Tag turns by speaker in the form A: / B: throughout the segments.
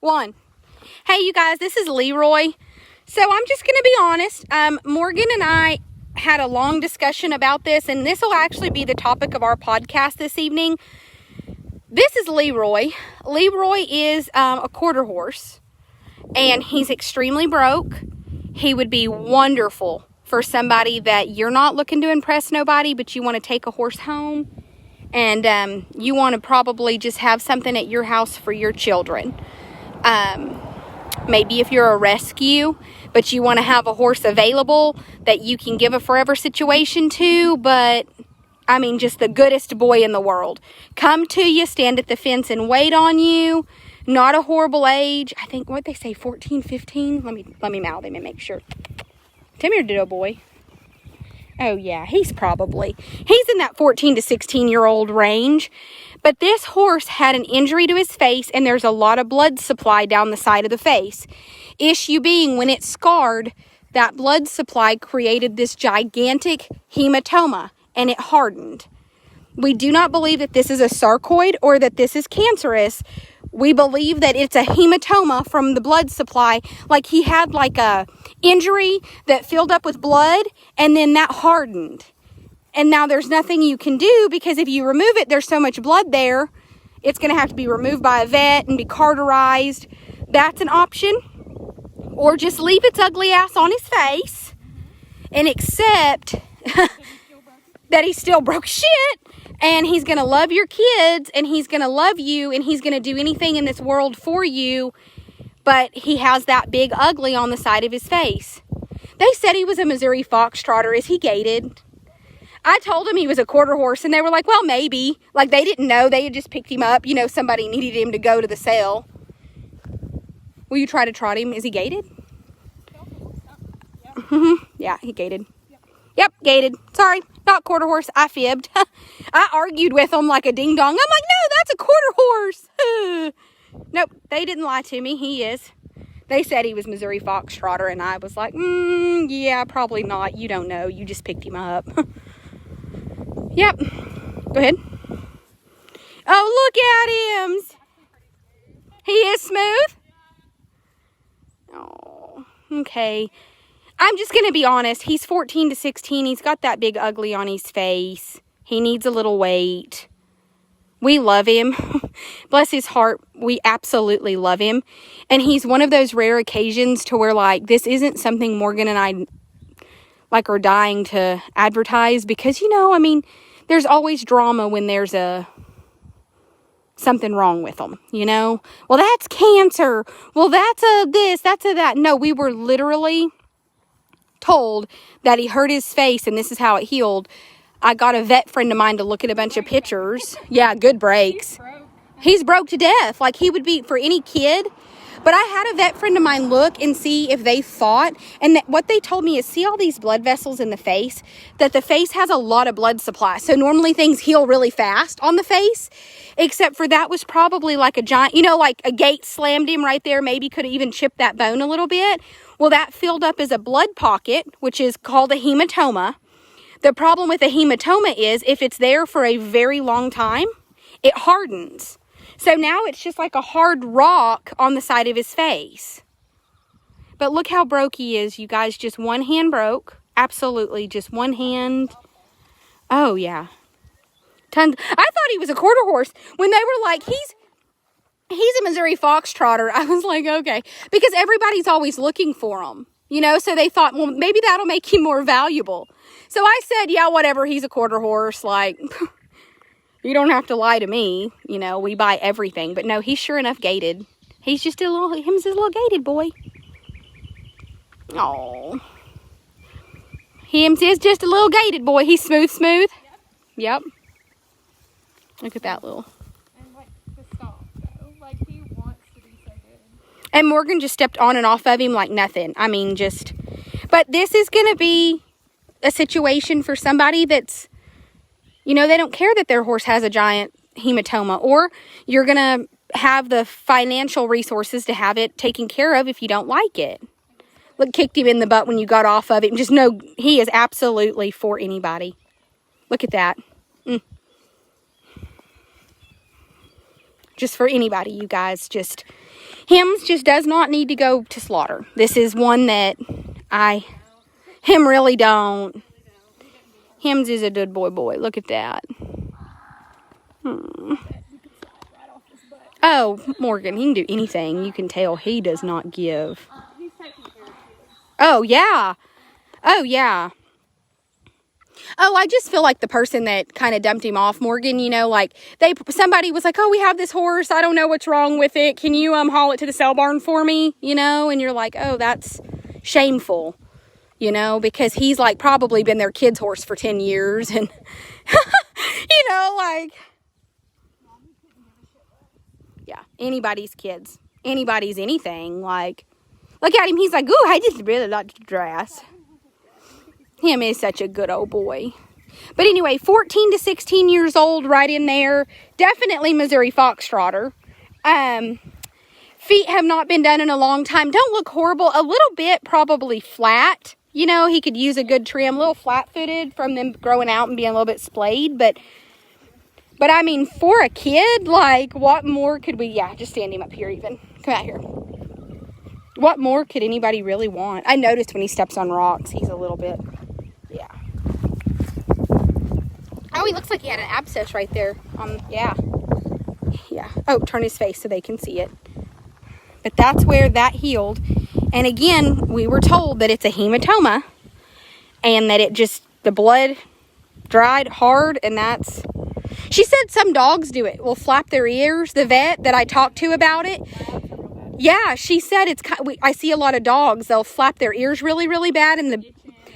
A: One. Hey, you guys, this is LeRoy. So I'm just going to be honest. Morgan and I had a long discussion about this, and this will actually be the topic of our podcast this evening. This is LeRoy. LeRoy is a quarter horse, and he's extremely broke. He would be wonderful for somebody that you're not looking to impress nobody, but you want to take a horse home, and you want to probably just have something at your house for your children. Maybe if you're a rescue, but you want to have a horse available that you can give a forever situation to, but I mean, just the goodest boy in the world. Come to you, stand at the fence and wait on you. Not a horrible age. I think, what they say, 14, 15? Let me mouth him and make sure. Come here, ditto boy. Oh yeah, he's in that 14 to 16-year-old range. But this horse had an injury to his face, and there's a lot of blood supply down the side of the face. Issue being, when it scarred, that blood supply created this gigantic hematoma, and it hardened. We do not believe that this is a sarcoid or that this is cancerous. We believe that it's a hematoma from the blood supply. Like he had like a injury that filled up with blood, and then that hardened. And now there's nothing you can do, because if you remove it, there's so much blood there, it's going to have to be removed by a vet and be cauterized. That's an option. Or just leave its ugly ass on his face and accept that he's still broke shit, and he's going to love your kids, and he's going to love you, and he's going to do anything in this world for you, but he has that big ugly on the side of his face. They said he was a Missouri Fox Trotter. Is he gaited? I told him he was a quarter horse, and they were like, well, maybe. Like, they didn't know. They had just picked him up. You know, somebody needed him to go to the sale. Will you try to trot him? Is he gaited? Yeah, he gaited. Yep, gaited. Sorry, not quarter horse. I fibbed. I argued with him like a ding-dong. I'm like, no, that's a quarter horse. Nope, they didn't lie to me. He is. They said he was Missouri Fox Trotter, and I was like, yeah, probably not. You don't know. You just picked him up. Yep. Go ahead. Oh, look at him. He is smooth? Oh, okay. I'm just going to be honest. He's 14 to 16. He's got that big ugly on his face. He needs a little weight. We love him. Bless his heart. We absolutely love him. And he's one of those rare occasions to where, like, this isn't something Morgan and I like are dying to advertise, because, you know, I mean, there's always drama when there's something wrong with them, you know? Well, that's cancer. Well, that's a this, that's a that. No, we were literally told that he hurt his face and this is how it healed. I got a vet friend of mine to look at a bunch of pictures. Yeah, good breaks. He's broke to death. Like, he would be for any kid. But I had a vet friend of mine look and see if they fought. And what they told me is, see all these blood vessels in the face? That the face has a lot of blood supply. So normally things heal really fast on the face. Except for that was probably like a giant, you know, like a gate slammed him right there. Maybe could have even chipped that bone a little bit. Well, that filled up as a blood pocket, which is called a hematoma. The problem with a hematoma is if it's there for a very long time, it hardens. So now it's just like a hard rock on the side of his face. But look how broke he is, you guys. Just one hand broke. Absolutely, just one hand. Oh, yeah. Tons. I thought he was a quarter horse. When they were like, he's a Missouri Fox Trotter, I was like, okay. Because everybody's always looking for him. You know, so they thought, well, maybe that'll make him more valuable. So I said, yeah, whatever, he's a quarter horse. Like, you don't have to lie to me. You know, we buy everything. But no, he's sure enough gaited. He's just him's a little gaited boy. Oh. Him's is just a little gaited boy. He's smooth. Yep. Look at that little.
B: And like the stop though. Like, he wants to be so good.
A: And Morgan just stepped on and off of him like nothing. I mean, just. But this is going to be a situation for somebody that's, you know, they don't care that their horse has a giant hematoma, or you're going to have the financial resources to have it taken care of if you don't like it. Look, kicked him in the butt when you got off of it. Just know he is absolutely for anybody. Look at that. Just for anybody, you guys. Just, Hims just does not need to go to slaughter. This is one that him really don't. Hims is a good boy. Look at that. Oh, Morgan, he can do anything. You can tell he does not give. Oh, yeah. Oh, yeah. Oh, I just feel like the person that kind of dumped him off, Morgan, you know, like somebody was like, oh, we have this horse. I don't know what's wrong with it. Can you haul it to the sale barn for me? You know, and you're like, oh, that's shameful, you know, because he's like probably been their kid's horse for 10 years. And, you know, like, yeah, anybody's kids, anybody's anything. Like, look at him. He's like, ooh, I just really like the dress. Him is such a good old boy. But anyway, 14 to 16 years old, right in there. Definitely Missouri Fox Trotter. Feet have not been done in a long time. Don't look horrible. A little bit probably flat. You know, he could use a good trim. A little flat-footed from them growing out and being a little bit splayed. But I mean, for a kid, like, what more could we... Yeah, just stand him up here even. Come out here. What more could anybody really want? I noticed when he steps on rocks, he's a little bit... Yeah. Oh, he looks like he had an abscess right there. Yeah. Yeah. Oh, turn his face so they can see it. But that's where that healed. And again, we were told that it's a hematoma. And that it just, the blood dried hard. And that's, she said some dogs do it. Will flap their ears. The vet that I talked to about it. Yeah, she said it's, I see a lot of dogs. They'll flap their ears really, really bad.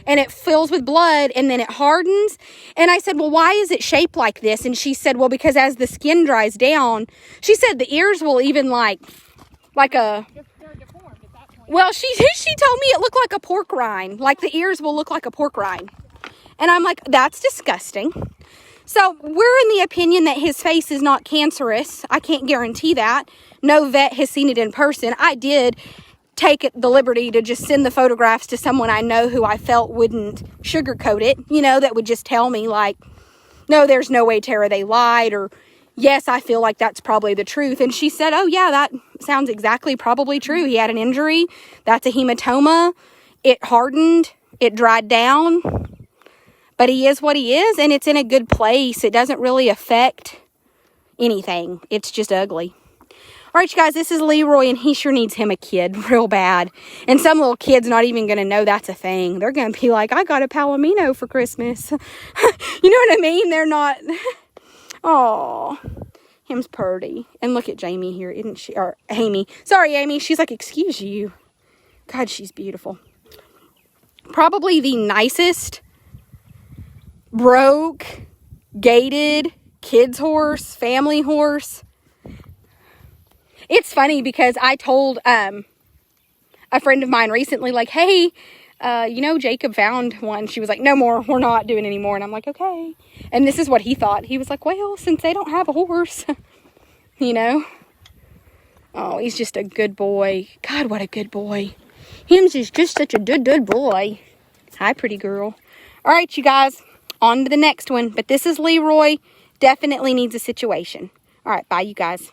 A: And it fills with blood and then it hardens. And I said, well, why is it shaped like this? And she said, well, because as the skin dries down, she said the ears will even like a, well, she told me it looked like a pork rind. Like the ears will look like a pork rind. And I'm like, that's disgusting. So we're in the opinion that his face is not cancerous. I can't guarantee that. No vet has seen it in person. I did take the liberty to just send the photographs to someone I know who I felt wouldn't sugarcoat it, you know, that would just tell me like, no, there's no way, Tara, they lied, or yes, I feel like that's probably the truth. And she said, oh yeah, that sounds exactly probably true. He had an injury. That's a hematoma. It hardened. It dried down. But he is what he is, and it's in a good place. It doesn't really affect anything. It's just ugly. All right, you guys, this is LeRoy, and he sure needs him a kid real bad. And some little kid's not even going to know that's a thing. They're going to be like, I got a Palomino for Christmas. You know what I mean? They're not. Oh, him's purty. And look at Jamie here, isn't she? Or Amy. Sorry, Amy. She's like, excuse you. God, she's beautiful. Probably the nicest, broke, gated, kids horse, family horse. It's funny because I told a friend of mine recently, like, hey, you know, Jacob found one. She was like, no more. We're not doing any more. And I'm like, okay. And this is what he thought. He was like, well, since they don't have a horse, you know. Oh, he's just a good boy. God, what a good boy. Him's is just such a good boy. Hi, pretty girl. All right, you guys, on to the next one. But this is LeRoy. Definitely needs a situation. All right, bye, you guys.